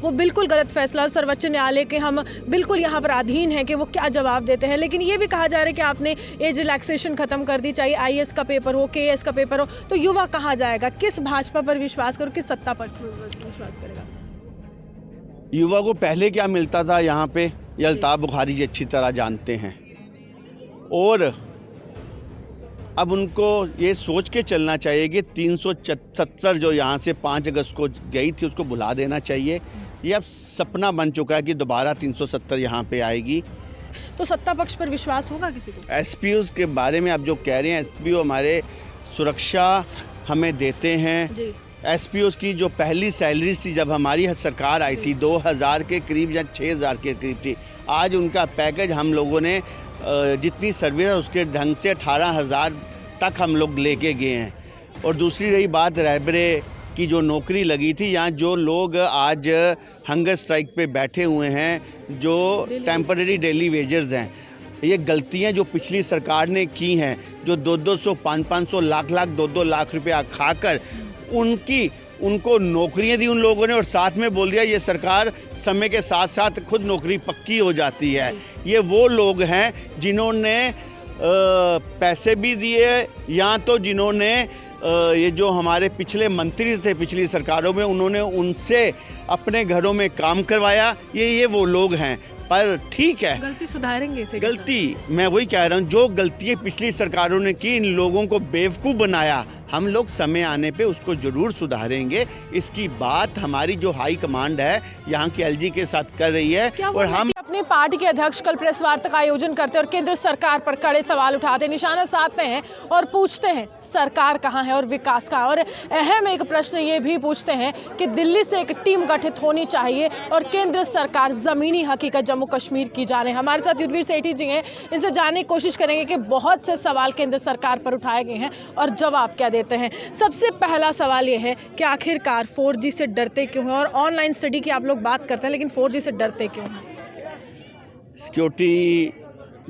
वो बिल्कुल गलत फैसला, सर्वोच्च न्यायालय के हम बिल्कुल यहाँ पर अधीन हैं कि वो क्या जवाब देते हैं। लेकिन ये भी कहा जा रहा है कि आपने एज रिलैक्सेशन खत्म कर दी, चाहे IAS का पेपर हो, KS का पेपर हो, तो युवा कहाँ जाएगा? किस भाजपा पर विश्वास करो, किस सत्ता पर विश्वास करेगा? युवा को पहले क्या मिलता था यहाँ पे, ये अल्ताफ बुखारी जी अच्छी तरह जानते हैं। और अब उनको ये सोच के चलना चाहिए कि 370 जो यहाँ से 5 अगस्त को गई थी उसको भुला देना चाहिए। ये अब सपना बन चुका है कि दोबारा 370 यहाँ पे आएगी। तो सत्ता पक्ष पर विश्वास होगा किसी को? SPOs के बारे में आप जो कह रहे हैं, SPO हमारे सुरक्षा हमें देते हैं जी। SPOs की जो पहली सैलरी थी जब हमारी सरकार आई थी 2000 के करीब या 6000 के करीब थी। आज उनका पैकेज हम लोगों ने जितनी सर्विस है उसके ढंग से 18,000 तक हम लोग लेके गए हैं। और दूसरी रही बात रहबरे की जो नौकरी लगी थी, यहाँ जो लोग आज हंगर स्ट्राइक पे बैठे हुए हैं, जो टेम्परेरी डेली वेजर्स हैं, ये गलतियाँ जो पिछली सरकार ने की हैं, जो 200, 500, लाख 2 लाख रुपया खाकर उनको नौकरियां दी उन लोगों ने, और साथ में बोल दिया ये सरकार समय के साथ साथ खुद नौकरी पक्की हो जाती है। ये वो लोग हैं जिन्होंने पैसे भी दिए, या तो जिन्होंने ये जो हमारे पिछले मंत्री थे पिछली सरकारों में, उन्होंने उनसे अपने घरों में काम करवाया। ये वो लोग हैं। पर ठीक है, गलती सुधारेंगे इसे? गलती मैं वही कह रहा हूँ, जो गलतियाँ पिछली सरकारों ने की, इन लोगों को बेवकूफ़ बनाया, हम लोग समय आने पे उसको ज़रूर सुधारेंगे। इसकी बात हमारी जो हाई कमांड है यहाँ की LG के साथ कर रही है। और हम अपनी पार्टी के अध्यक्ष कल प्रेस वार्ता का आयोजन करते हैं और केंद्र सरकार पर कड़े सवाल उठाते, निशाना साधते हैं और पूछते हैं सरकार कहाँ है और विकास कहाँ। और अहम एक प्रश्न ये भी पूछते हैं कि दिल्ली से एक टीम गठित होनी चाहिए और केंद्र सरकार ज़मीनी हकीकत जम्मू कश्मीर की जाने। हमारे साथ युद्धवीर सेठी जी हैं, इनसे जानने की कोशिश करेंगे कि बहुत से सवाल केंद्र सरकार पर उठाए गए हैं और जवाब क्या देते हैं। सबसे पहला सवाल ये है कि आखिरकार 4G से डरते क्यों हैं? और ऑनलाइन स्टडी की आप लोग बात करते हैं, लेकिन 4G से डरते क्यों हैं? सिक्योरिटी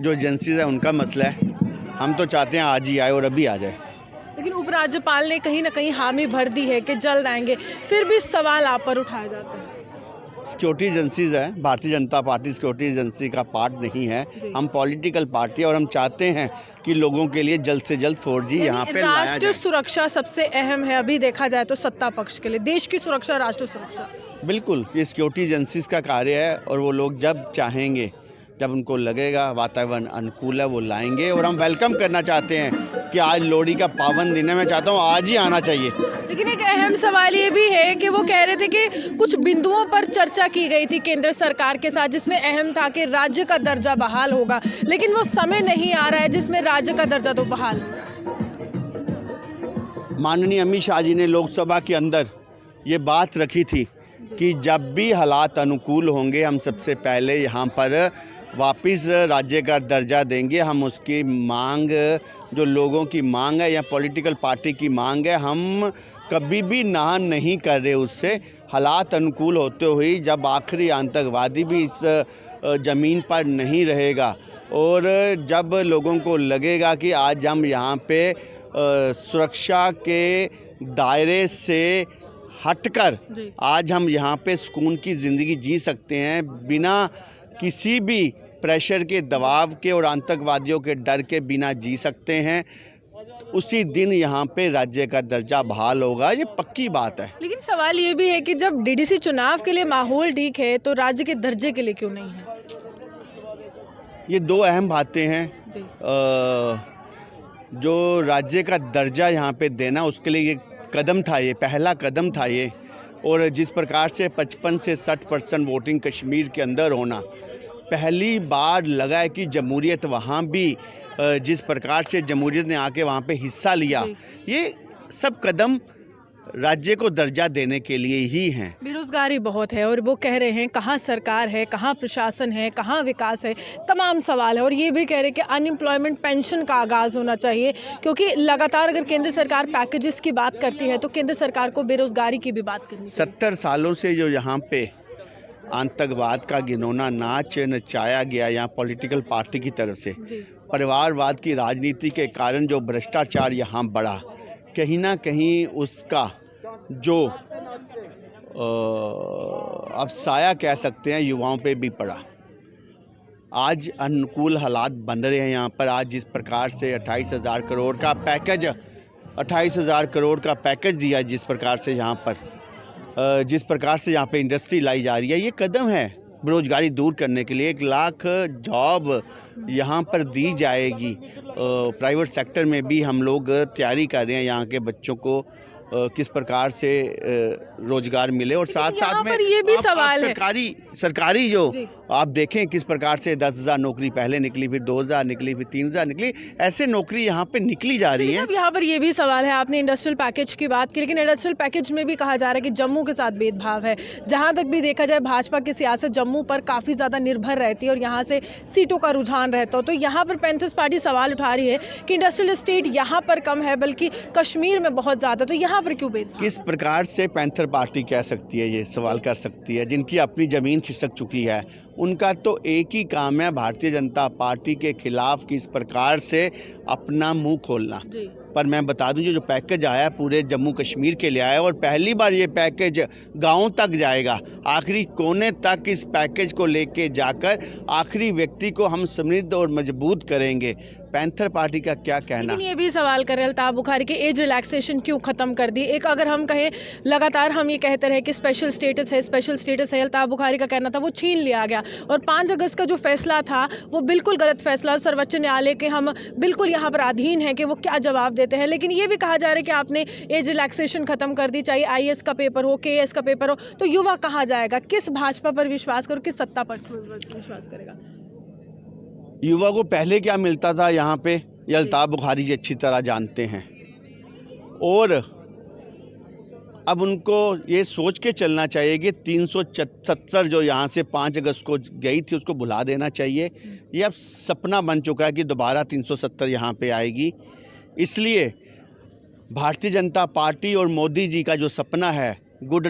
जो एजेंसीज है उनका मसला है। हम तो चाहते हैं आज ही आए और अभी आ जाए, लेकिन उपराज्यपाल ने कहीं ना कहीं हामी भर दी है कि जल्द आएंगे, फिर भी सवाल आप पर उठाए जाते हैं। सिक्योरिटी एजेंसीज है, Bharatiya Janata party security agency का पार्ट नहीं है। हम पॉलिटिकल पार्टी, और हम चाहते हैं कि लोगों के लिए जल्द से जल्द 4G यहाँ पे लाया जाए। राष्ट्रीय सुरक्षा सबसे अहम है अभी देखा जाए तो सत्ता पक्ष के लिए, देश की सुरक्षा, राष्ट्रीय सुरक्षा। बिल्कुल, ये सिक्योरिटी एजेंसीज का कार्य है, और वो लोग जब चाहेंगे, जब उनको लगेगा वातावरण अनुकूल है, वो लाएंगे। और हम वेलकम करना चाहते हैं कि आज लोहड़ी का पावन दिन है, मैं चाहता हूँ आज ही आना चाहिए। लेकिन एक अहम सवाल ये भी है कि वो कह रहे थे कि कुछ बिंदुओं पर चर्चा की गई थी केंद्र सरकार के साथ, जिसमें अहम था कि राज्य का दर्जा बहाल होगा, लेकिन वो समय नहीं आ रहा है जिसमें राज्य का दर्जा तो बहाल हो रहा है। माननीय अमित शाह जी ने लोकसभा के अंदर ये बात रखी थी कि जब भी हालात अनुकूल होंगे, हम सबसे पहले यहाँ पर वापस राज्य का दर्जा देंगे। हम उसकी मांग, जो लोगों की मांग है या पॉलिटिकल पार्टी की मांग है, हम कभी भी ना नहीं कर रहे उससे। हालात अनुकूल होते हुए जब आखिरी आतंकवादी भी इस ज़मीन पर नहीं रहेगा, और जब लोगों को लगेगा कि आज हम यहाँ पे सुरक्षा के दायरे से हटकर आज हम यहाँ पे सुकून की ज़िंदगी जी सकते हैं, बिना किसी भी प्रेशर के, दबाव के और आतंकवादियों के डर के बिना जी सकते हैं, उसी दिन यहाँ पे राज्य का दर्जा बहाल होगा। ये पक्की बात है। लेकिन सवाल ये भी है कि जब DDC चुनाव के लिए माहौल ठीक है तो राज्य के दर्जे के लिए क्यों नहीं है? ये दो अहम बातें हैं। जो राज्य का दर्जा यहाँ पे देना, उसके लिए ये कदम था, ये पहला कदम था ये। और जिस प्रकार से 55 से 60% वोटिंग कश्मीर के अंदर होना, पहली बार लगा है कि जमहूरियत वहाँ भी, जिस प्रकार से जमहूरियत ने आके वहाँ पे हिस्सा लिया, ये सब कदम राज्य को दर्जा देने के लिए ही हैं। बेरोजगारी बहुत है और वो कह रहे हैं कहाँ सरकार है, कहाँ प्रशासन है, कहाँ विकास है, तमाम सवाल है। और ये भी कह रहे हैं कि अनएम्प्लॉयमेंट पेंशन का आगाज़ होना चाहिए, क्योंकि लगातार अगर केंद्र सरकार पैकेजेस की बात करती है तो केंद्र सरकार को बेरोजगारी की भी बात करनी चाहिए। 70 सालों से जो यहाँ पे आतंकवाद का घिनौना नाच नचाया गया यहाँ पॉलिटिकल पार्टी की तरफ से, परिवारवाद की राजनीति के कारण जो भ्रष्टाचार यहाँ बढ़ा, कहीं ना कहीं उसका जो अब साया कह सकते हैं युवाओं पे भी पड़ा। आज अनुकूल हालात बन रहे हैं यहाँ पर। आज जिस प्रकार से 28,000 करोड़ का पैकेज 28,000 करोड़ का पैकेज दिया, जिस प्रकार से यहाँ पे इंडस्ट्री लाई जा रही है, ये कदम है बेरोजगारी दूर करने के लिए। 1 लाख जॉब यहाँ पर दी जाएगी। प्राइवेट सेक्टर में भी हम लोग तैयारी कर रहे हैं यहाँ के बच्चों को किस प्रकार से रोजगार मिले। और साथ साथ में ये भी सवाल है सरकारी जो आप देखें किस प्रकार से 10,000 नौकरी पहले निकली, फिर 2,000 निकली, फिर 3,000 निकली, ऐसे नौकरी यहाँ पे निकली जा रही है। यहाँ पर ये भी सवाल है, आपने इंडस्ट्रियल पैकेज की बात की, लेकिन इंडस्ट्रियल पैकेज में भी कहा जा रहा है कि जम्मू के साथ भेदभाव है। जहाँ तक भी देखा जाए भाजपा की सियासत जम्मू पर काफ़ी ज़्यादा निर्भर रहती है और यहाँ से सीटों का रुझान रहता हो। तो यहाँ पर पैंथर्स पार्टी सवाल उठा रही है कि इंडस्ट्रियल स्टेट यहाँ पर कम है बल्कि कश्मीर में बहुत ज़्यादा, तो यहाँ पर क्यों भेदभाव? किस प्रकार से पैंथर पार्टी कह सकती है, ये सवाल कर सकती है? जिनकी अपनी ज़मीन खिसक चुकी है, उनका तो एक ही काम है भारतीय जनता पार्टी के खिलाफ किस प्रकार से अपना मुंह खोलना। पर मैं बता दूं जो पैकेज आया पूरे जम्मू कश्मीर के लिए आया और पहली बार ये पैकेज गांव तक जाएगा। आखिरी कोने तक इस पैकेज को लेके जाकर आखिरी व्यक्ति को हम समृद्ध और मजबूत करेंगे। पैंथर पार्टी का क्या कहना? लेकिन ये भी सवाल कर रहे अल्ताफ बुखारी के एज रिलैक्सेशन क्यों खत्म कर दी? एक अगर हम कहें लगातार हम ये कहते रहे कि स्पेशल स्टेटस है, अल्ताफ बुखारी का कहना था वो छीन लिया गया और 5 अगस्त का जो फैसला था वो बिल्कुल गलत फैसला। सर्वोच्च न्यायालय के हम बिल्कुल यहाँ पर अधीन हैं कि वो क्या जवाब देते हैं। लेकिन ये भी कहा जा रहा है कि आपने एज रिलैक्सेशन खत्म कर दी, चाहे IAS का पेपर हो, KAS का पेपर हो, तो युवा कहाँ जाएगा? किस भाजपा पर विश्वास करो, किस सत्ता पर विश्वास करेगा? युवा को पहले क्या मिलता था यहाँ पे, ये अल्ताफ बुखारी जी अच्छी तरह जानते हैं। और अब उनको ये सोच के चलना चाहिए कि 370 जो यहाँ से 5 अगस्त को गई थी उसको भुला देना चाहिए। ये अब सपना बन चुका है कि दोबारा 370 यहाँ पे आएगी। इसलिए भारतीय जनता पार्टी और मोदी जी का जो सपना है गुड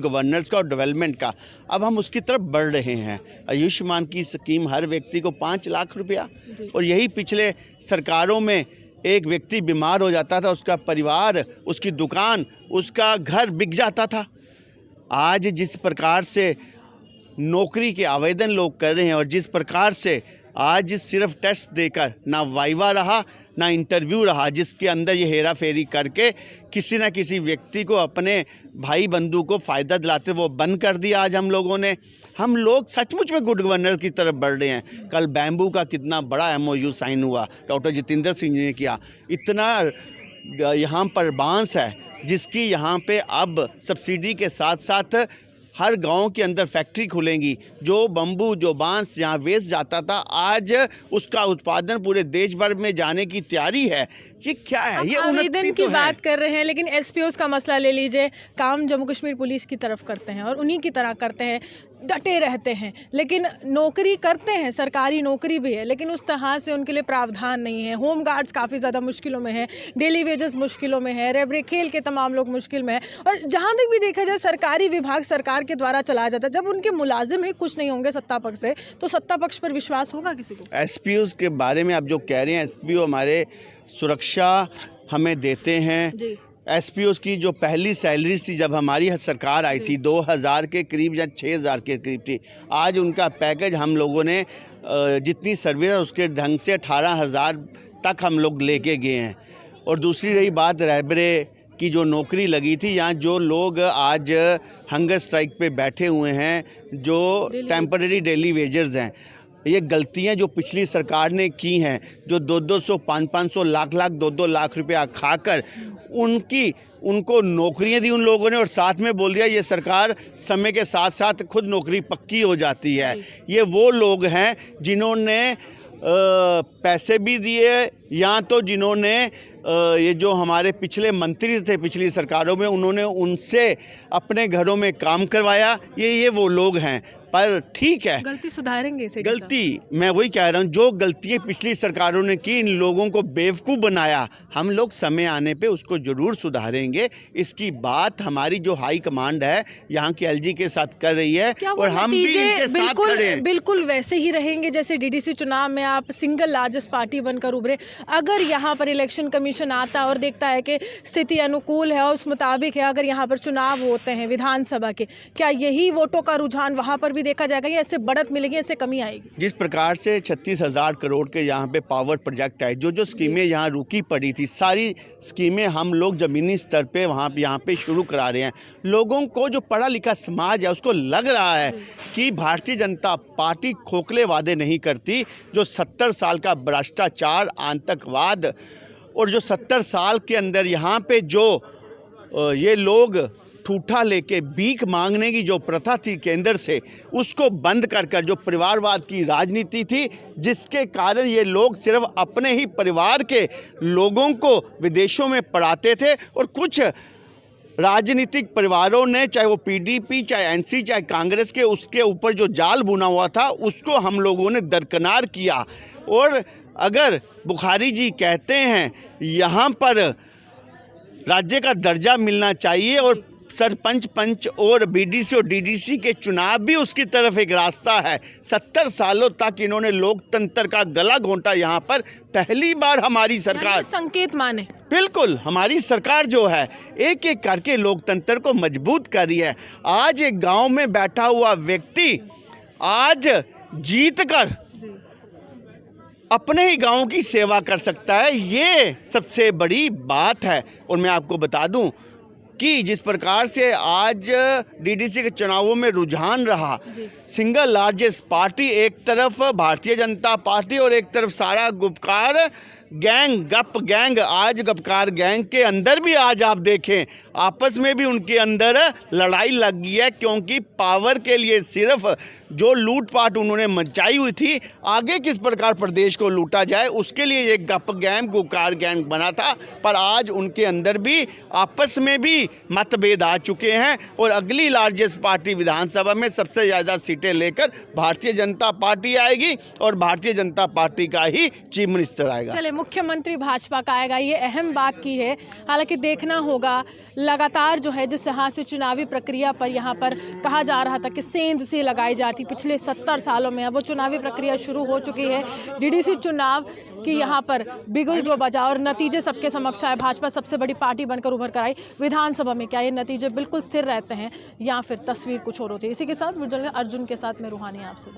गवर्नेंस का और डेवलपमेंट का, अब हम उसकी तरफ बढ़ रहे हैं। आयुष्मान की स्कीम हर व्यक्ति को 5 लाख रुपया, और यही पिछले सरकारों में एक व्यक्ति बीमार हो जाता था, उसका परिवार, उसकी दुकान, उसका घर बिक जाता था। आज जिस प्रकार से नौकरी के आवेदन लोग कर रहे हैं और जिस प्रकार से आज सिर्फ टेस्ट देकर ना वाइवा रहा ना इंटरव्यू रहा, जिसके अंदर ये हेरा फेरी करके किसी न किसी व्यक्ति को, अपने भाई बंधु को फ़ायदा दिलाते वो बंद कर दिया। आज हम लोग सचमुच में गुड गवर्नर की तरफ बढ़ रहे हैं। कल बैम्बू का कितना बड़ा MOU साइन हुआ, डॉक्टर जितेंद्र सिंह जी ने किया। इतना यहाँ पर बांस है जिसकी यहाँ पे अब सब्सिडी के साथ साथ हर गांव के अंदर फैक्ट्री खुलेंगी। जो बम्बू, जो बांस यहाँ वेस्ट जाता था, आज उसका उत्पादन पूरे देश भर में जाने की तैयारी है। ये क्या है? ये आवेदन की बात कर रहे हैं, लेकिन SPOs का मसला ले लीजिए, काम जम्मू कश्मीर पुलिस की तरफ करते हैं और उन्हीं की तरह करते हैं, डटे रहते हैं, लेकिन नौकरी करते हैं, सरकारी नौकरी भी है, लेकिन उस तरह से उनके लिए प्रावधान नहीं है। होम गार्ड्स काफ़ी ज़्यादा मुश्किलों में है, डेली वेजेस मुश्किलों में है, रेबरे खेल के तमाम लोग मुश्किल में है। और जहाँ तक भी देखा जाए सरकारी विभाग सरकार के द्वारा चलाया जाता है, जब उनके मुलाजिम ही कुछ नहीं होंगे सत्ता पक्ष से, तो सत्ता पक्ष पर विश्वास होगा किसी को? SPOs के बारे में आप जो कह रहे हैं, SPO हमारे सुरक्षा हमें देते हैं। SPOs की जो पहली सैलरीज थी जब हमारी सरकार आई थी 2,000 के करीब या 6,000 के करीब थी। आज उनका पैकेज हम लोगों ने जितनी सर्विस है उसके ढंग से 18,000 तक हम लोग लेके गए हैं। और दूसरी रही बात रेबरे की जो नौकरी लगी थी, यहाँ जो लोग आज हंगर स्ट्राइक पे बैठे हुए हैं, जो टेम्पररी डेली वेजर्स हैं, ये गलतियां जो पिछली सरकार ने की हैं, जो 200, 500, लाख 2 लाख रुपया खाकर उनको नौकरियां दी उन लोगों ने, और साथ में बोल दिया ये सरकार समय के साथ साथ खुद नौकरी पक्की हो जाती है। ये वो लोग हैं जिन्होंने पैसे भी दिए, या तो जिन्होंने ये जो हमारे पिछले मंत्री थे पिछली सरकारों में, उन्होंने उनसे अपने घरों में काम करवाया। ये वो लोग हैं। पर ठीक है, गलती सुधारेंगे इसे। गलती मैं वही कह रहा हूँ, जो गलतियाँ पिछली सरकारों ने की, इन लोगों को बेवकूफ़ बनाया, हम लोग समय आने पे उसको ज़रूर सुधारेंगे। इसकी बात हमारी जो हाई कमांड है यहाँ की एलजी के साथ कर रही है और हम भी इनके साथ खड़े हैं। बिल्कुल वैसे ही रहेंगे जैसे डीडीसी चुनाव में आप सिंगल लार्जेस्ट पार्टी बनकर उभरे। अगर यहाँ पर इलेक्शन कमीशन आता है और देखता है कि स्थिति अनुकूल है और उस मुताबिक है, अगर यहाँ पर चुनाव होते हैं विधानसभा के, क्या यही वोटों का रुझान वहाँ पर भी देखा जाएगा या इससे बढ़त मिलेगी, इससे कमी आएगी? जिस प्रकार से 36,000 करोड़ के यहाँ पे पावर प्रोजेक्ट है, जो स्कीमें यहाँ रुकी पड़ी थी, सारी स्कीमें हम लोग ज़मीनी स्तर पे यहाँ पे शुरू करा रहे हैं। लोगों को, जो पढ़ा लिखा समाज है, उसको लग रहा है कि भारतीय जनता पार्टी खोखले वादे नहीं करती। जो 70 साल का भ्रष्टाचार, आतंकवाद और जो 70 साल के अंदर यहाँ पे जो ये लोग ठूठा लेके भीख मांगने की जो प्रथा थी केंद्र से, उसको बंद कर जो परिवारवाद की राजनीति थी, जिसके कारण ये लोग सिर्फ अपने ही परिवार के लोगों को विदेशों में पढ़ाते थे और कुछ राजनीतिक परिवारों ने, चाहे वो पीडीपी, चाहे एनसी, चाहे कांग्रेस के, उसके ऊपर जो जाल बुना हुआ था उसको हम लोगों ने दरकिनार किया। और अगर बुखारी जी कहते हैं यहाँ पर राज्य का दर्जा मिलना चाहिए और सरपंच, पंच और बीडीसी और डीडीसी के चुनाव भी उसकी तरफ एक रास्ता है। 70 सालों तक इन्होंने लोकतंत्र का गला घोंटा। यहाँ पर पहली बार हमारी सरकार संकेत माने, बिल्कुल हमारी सरकार जो है एक एक करके लोकतंत्र को मजबूत कर रही है। आज एक गांव में बैठा हुआ व्यक्ति आज जीत कर अपने ही गांव की सेवा कर सकता है, ये सबसे बड़ी बात है। और मैं आपको बता दूं कि जिस प्रकार से आज डीडीसी के चुनावों में रुझान रहा, सिंगल लार्जेस्ट पार्टी एक तरफ भारतीय जनता पार्टी और एक तरफ सारा गुपकार गैंग, गप गैंग। आज गपकार गैंग के अंदर भी आज आप देखें आपस में भी उनके अंदर लड़ाई लग गई है, क्योंकि पावर के लिए सिर्फ जो लूटपाट उन्होंने मचाई हुई थी, आगे किस प्रकार प्रदेश को लूटा जाए, उसके लिए ये गप गैंग, गुपकार गैंग बना था। पर आज उनके अंदर भी आपस में भी मतभेद आ चुके हैं और अगली लार्जेस्ट पार्टी विधानसभा में सबसे ज़्यादा सीटें लेकर भारतीय जनता पार्टी आएगी और भारतीय जनता पार्टी का ही चीफ मिनिस्टर आएगा। चले, मुख्यमंत्री भाजपा का आएगा, ये अहम बात की है। हालांकि देखना होगा, लगातार जो है जिस यहाँ से चुनावी प्रक्रिया पर यहाँ पर कहा जा रहा था कि सेंध से लगाई जाती पिछले 70 सालों में, अब वो चुनावी प्रक्रिया शुरू हो चुकी है। डीडीसी चुनाव की यहाँ पर बिगुल जो बजा और नतीजे सबके समक्ष आए, भाजपा सबसे बड़ी पार्टी बनकर उभर कर आई। विधानसभा में क्या ये नतीजे बिल्कुल स्थिर रहते हैं या फिर तस्वीर कुछ और होती है? इसी के साथ अर्जुन के साथ मैं रूहानी आपसे।